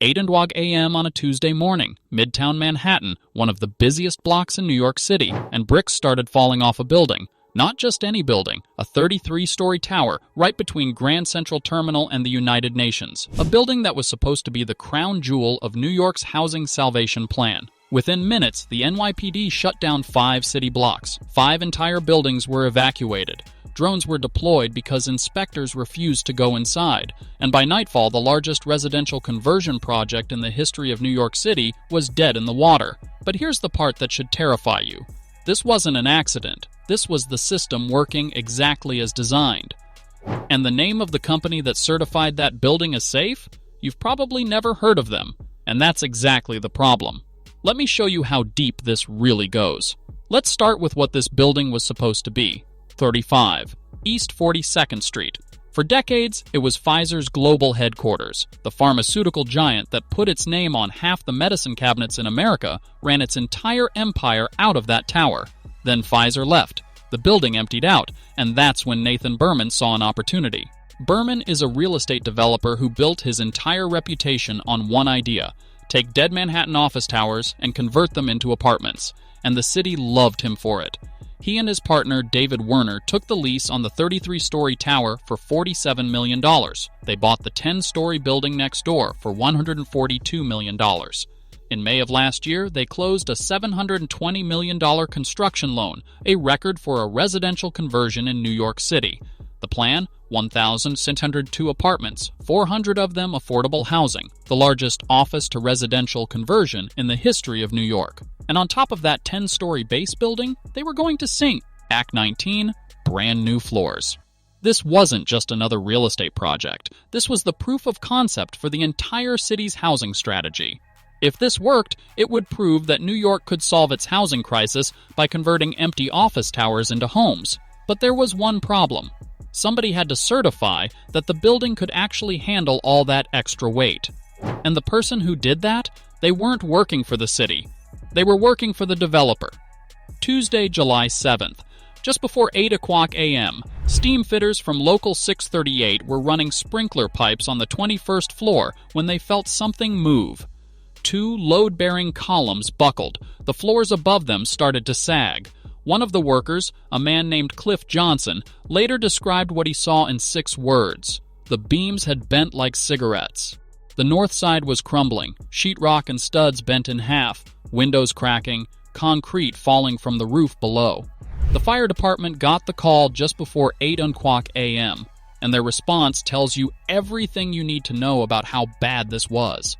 8:00 a.m. on a Tuesday morning, Midtown Manhattan, one of the busiest blocks in New York City, and bricks started falling off a building. Not just any building, a 33-story tower right between Grand Central Terminal and the United Nations, a building that was supposed to be the crown jewel of New York's Housing Salvation Plan. Within minutes, the NYPD shut down 5 city blocks. 5 entire buildings were evacuated. Drones were deployed because inspectors refused to go inside, and by nightfall, the largest residential conversion project in the history of New York City was dead in the water. But here's the part that should terrify you. This wasn't an accident. This was the system working exactly as designed. And the name of the company that certified that building as safe? You've probably never heard of them, and that's exactly the problem. Let me show you how deep this really goes. Let's start with what this building was supposed to be. 35 East 42nd Street. For decades, it was Pfizer's global headquarters. The pharmaceutical giant that put its name on half the medicine cabinets in America ran its entire empire out of that tower. Then Pfizer left. The building emptied out, and that's when Nathan Berman saw an opportunity. Berman is a real estate developer who built his entire reputation on one idea: take dead Manhattan office towers and convert them into apartments. And the city loved him for it. He and his partner, David Werner, took the lease on the 33-story tower for $47 million. They bought the 10-story building next door for $142 million. In May of last year, they closed a $720 million construction loan, a record for a residential conversion in New York City. The plan? 1,602 apartments, 400 of them affordable housing, the largest office-to-residential conversion in the history of New York. And on top of that 10-story base building, they were going to sink. Act 19, brand new floors. This wasn't just another real estate project. This was the proof of concept for the entire city's housing strategy. If this worked, it would prove that New York could solve its housing crisis by converting empty office towers into homes. But there was one problem. Somebody had to certify that the building could actually handle all that extra weight. And the person who did that, they weren't working for the city. They were working for the developer. Tuesday, July 7th. Just before 8:00 a.m., steam fitters from Local 638 were running sprinkler pipes on the 21st floor when they felt something move. 2 load-bearing columns buckled. The floors above them started to sag. One of the workers, a man named Cliff Johnson, later described what he saw in 6 words. The beams had bent like cigarettes. The north side was crumbling, sheetrock and studs bent in half, windows cracking, concrete falling from the roof below. The fire department got the call just before 8:00 a.m., and their response tells you everything you need to know about how bad this was.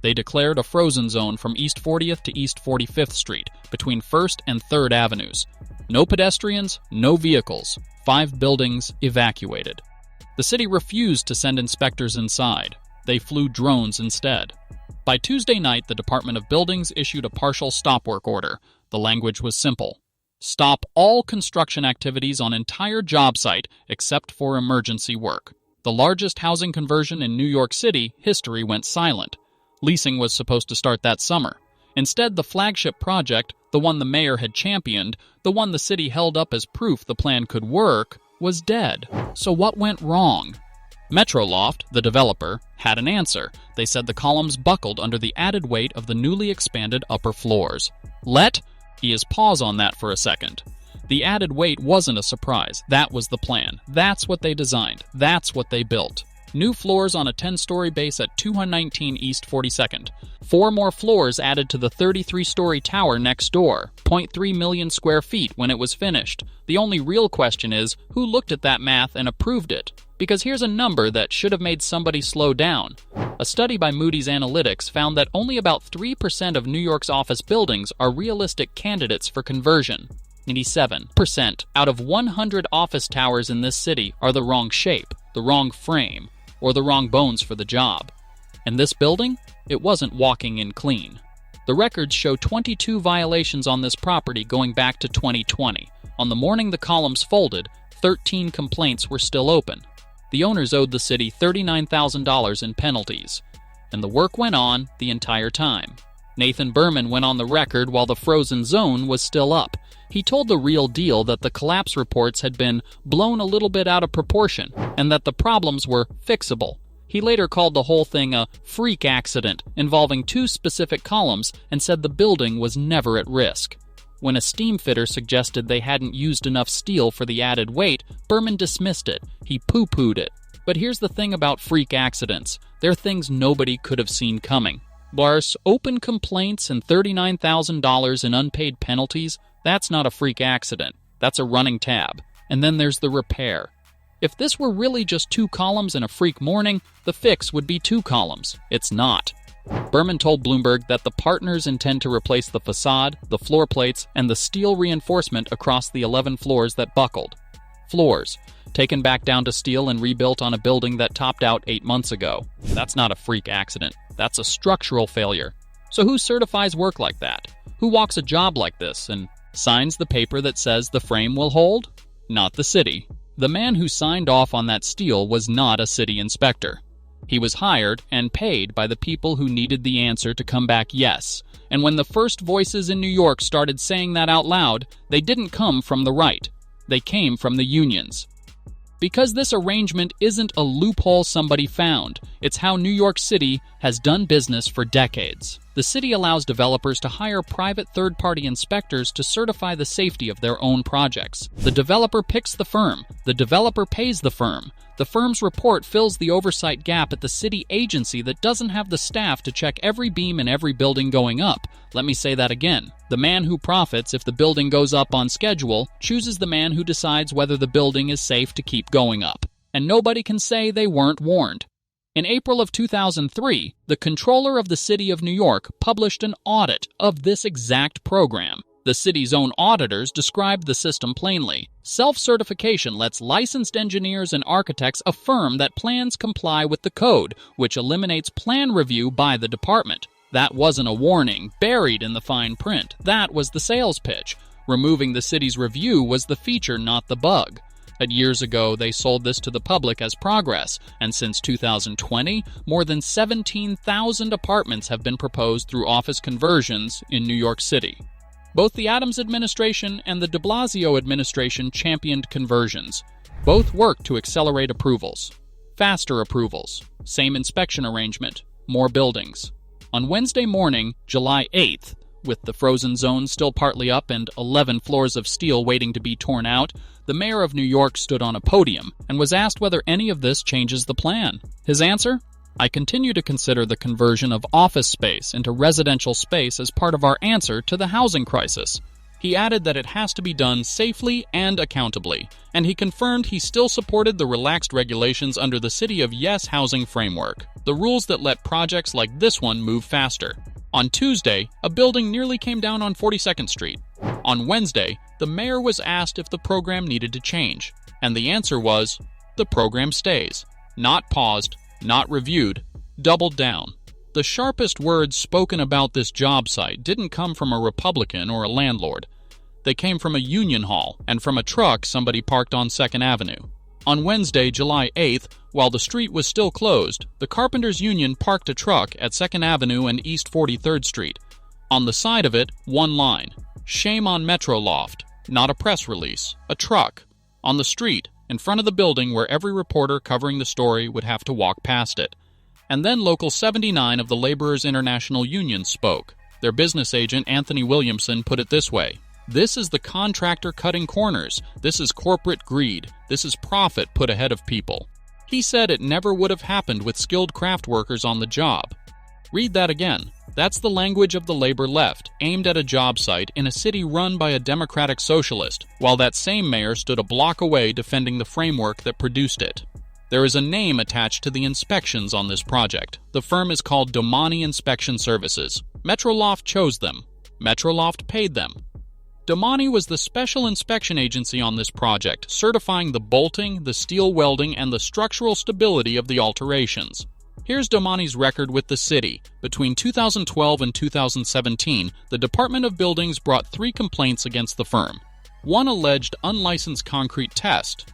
They declared a frozen zone from East 40th to East 45th Street, between 1st and 3rd Avenues. No pedestrians, no vehicles. 5 buildings evacuated. The city refused to send inspectors inside. They flew drones instead. By Tuesday night, the Department of Buildings issued a partial stop work order. The language was simple. Stop all construction activities on entire job site except for emergency work. The largest housing conversion in New York City, history went silent. Leasing was supposed to start that summer. Instead, the flagship project, the one the mayor had championed, the one the city held up as proof the plan could work, was dead. So what went wrong? Metroloft, the developer, had an answer. They said the columns buckled under the added weight of the newly expanded upper floors. Pause on that for a second. The added weight wasn't a surprise. That was the plan. That's what they designed. That's what they built. New floors on a 10-story base at 219 East 42nd. 4 more floors added to the 33-story tower next door. 0.3 million square feet when it was finished. The only real question is, who looked at that math and approved it? Because here's a number that should have made somebody slow down. A study by Moody's Analytics found that only about 3% of New York's office buildings are realistic candidates for conversion. 87% out of 100 office towers in this city are the wrong shape, the wrong frame, or the wrong bones for the job. And this building? It wasn't walking in clean. The records show 22 violations on this property going back to 2020. On the morning the columns folded, 13 complaints were still open. The owners owed the city $39,000 in penalties. And the work went on the entire time. Nathan Berman went on the record while the frozen zone was still up. He told The Real Deal that the collapse reports had been blown a little bit out of proportion and that the problems were fixable. He later called the whole thing a freak accident involving 2 specific columns and said the building was never at risk. When a steam fitter suggested they hadn't used enough steel for the added weight, Berman dismissed it. He poo-pooed it. But here's the thing about freak accidents. They're things nobody could have seen coming. Bars, open complaints and $39,000 in unpaid penalties, that's not a freak accident. That's a running tab. And then there's the repair. If this were really just 2 columns and a freak morning, the fix would be 2 columns. It's not. Berman told Bloomberg that the partners intend to replace the facade, the floor plates, and the steel reinforcement across the 11 floors that buckled. Floors, taken back down to steel and rebuilt on a building that topped out 8 months ago. That's not a freak accident. That's a structural failure. So who certifies work like that? Who walks a job like this and signs the paper that says the frame will hold? Not the city. The man who signed off on that steel was not a city inspector. He was hired and paid by the people who needed the answer to come back yes. And when the first voices in New York started saying that out loud, they didn't come from the right. They came from the unions. Because this arrangement isn't a loophole somebody found, it's how New York City has done business for decades. The city allows developers to hire private third-party inspectors to certify the safety of their own projects. The developer picks the firm. The developer pays the firm. The firm's report fills the oversight gap at the city agency that doesn't have the staff to check every beam in every building going up. Let me say that again. The man who profits if the building goes up on schedule chooses the man who decides whether the building is safe to keep going up. And nobody can say they weren't warned. In April of 2003, the controller of the city of New York published an audit of this exact program. The city's own auditors described the system plainly. Self-certification lets licensed engineers and architects affirm that plans comply with the code, which eliminates plan review by the department. That wasn't a warning, buried in the fine print. That was the sales pitch. Removing the city's review was the feature, not the bug. Years ago, they sold this to the public as progress, and since 2020, more than 17,000 apartments have been proposed through office conversions in New York City. Both the Adams administration and the de Blasio administration championed conversions. Both worked to accelerate approvals. Faster approvals. Same inspection arrangement. More buildings. On Wednesday morning, July 8th, with the frozen zone still partly up and 11 floors of steel waiting to be torn out, the mayor of New York stood on a podium and was asked whether any of this changes the plan. His answer? I continue to consider the conversion of office space into residential space as part of our answer to the housing crisis. He added that it has to be done safely and accountably, and he confirmed he still supported the relaxed regulations under the City of Yes housing framework, the rules that let projects like this one move faster. On Tuesday, a building nearly came down on 42nd Street. On Wednesday, the mayor was asked if the program needed to change, and the answer was, the program stays. Not paused, not reviewed, doubled down. The sharpest words spoken about this job site didn't come from a Republican or a landlord. They came from a union hall and from a truck somebody parked on 2nd Avenue. On Wednesday, July 8th, while the street was still closed, the Carpenters Union parked a truck at 2nd Avenue and East 43rd Street. On the side of it, one line, "Shame on Metro Loft," not a press release, a truck. On the street, in front of the building where every reporter covering the story would have to walk past it. And then Local 79 of the Laborers International Union spoke. Their business agent, Anthony Williamson, put it this way: "This is the contractor cutting corners. This is corporate greed. This is profit put ahead of people." He said it never would have happened with skilled craft workers on the job. Read that again. That's the language of the labor left, aimed at a job site in a city run by a democratic socialist, while that same mayor stood a block away defending the framework that produced it. There is a name attached to the inspections on this project. The firm is called Domani Inspection Services. Metroloft chose them. Metroloft paid them. Domani was the special inspection agency on this project, certifying the bolting, the steel welding, and the structural stability of the alterations. Here's Domani's record with the city. Between 2012 and 2017, the Department of Buildings brought 3 complaints against the firm. One alleged unlicensed concrete test.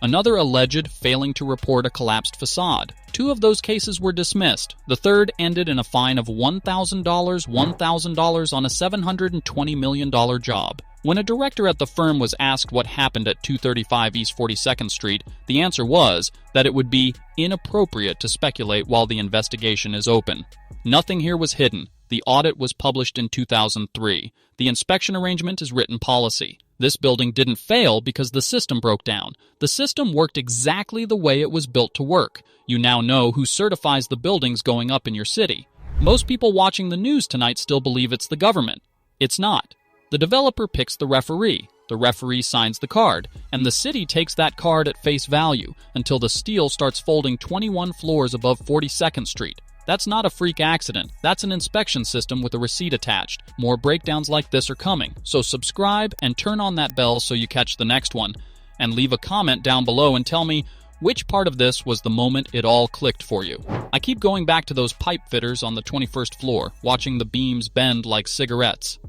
Another alleged failing to report a collapsed facade. 2 of those cases were dismissed. The third ended in a fine of $1,000 on a $720 million job. When a director at the firm was asked what happened at 235 East 42nd Street, the answer was that it would be inappropriate to speculate while the investigation is open. Nothing here was hidden. The audit was published in 2003. The inspection arrangement is written policy. This building didn't fail because the system broke down. The system worked exactly the way it was built to work. You now know who certifies the buildings going up in your city. Most people watching the news tonight still believe it's the government. It's not. The developer picks the referee. The referee signs the card, and the city takes that card at face value until the steel starts folding 21 floors above 42nd Street. That's not a freak accident. That's an inspection system with a receipt attached. More breakdowns like this are coming, so subscribe and turn on that bell so you catch the next one. And leave a comment down below and tell me which part of this was the moment it all clicked for you. I keep going back to those pipe fitters on the 21st floor, watching the beams bend like cigarettes.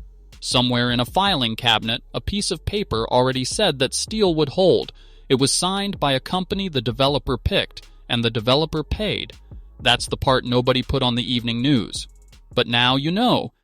Somewhere in a filing cabinet, a piece of paper already said that steel would hold. It was signed by a company the developer picked, and the developer paid. That's the part nobody put on the evening news. But now you know.